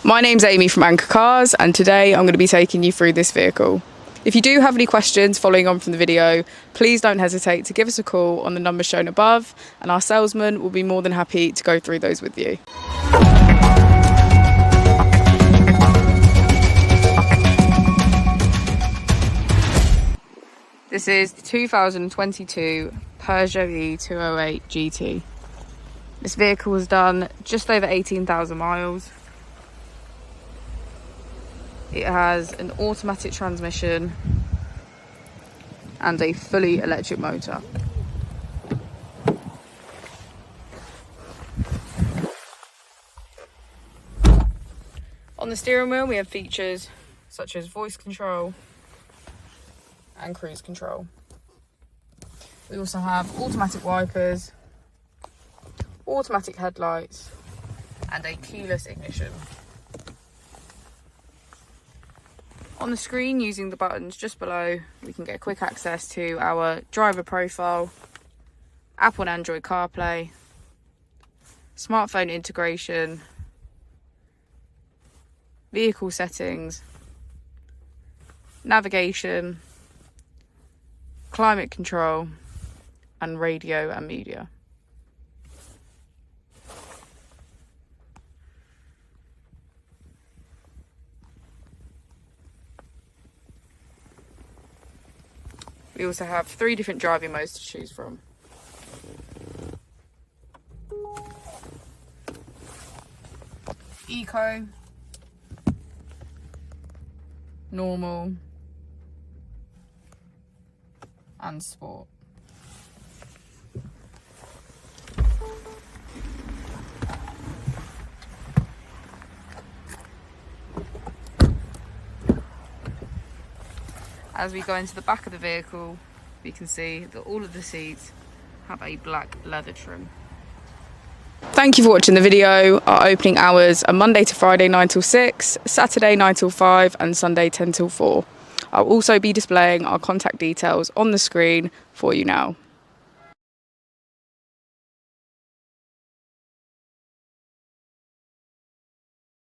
My name's Amy from Anchor Cars, and today I'm going to be taking you through this vehicle. If you do have any questions following on from the video, please don't hesitate to give us a call on the number shown above, and our salesman will be more than happy to go through those with you. This is the 2022 Peugeot E208 GT. This vehicle was done just over 18,000 miles. It has an automatic transmission and a fully electric motor. On the steering wheel we have features such as voice control and cruise control. We also have automatic wipers, automatic headlights and a keyless ignition. On the screen, using the buttons just below, we can get quick access to our driver profile, Apple and Android CarPlay, smartphone integration, vehicle settings, navigation, climate control, and radio and media. We also have 3 different driving modes to choose from. Eco, normal, and sport. As we go into the back of the vehicle, we can see that all of the seats have a black leather trim. Thank you for watching the video. Our opening hours are Monday to Friday 9 till 6, Saturday 9 till 5 and Sunday 10 till 4. I'll also be displaying our contact details on the screen for you now.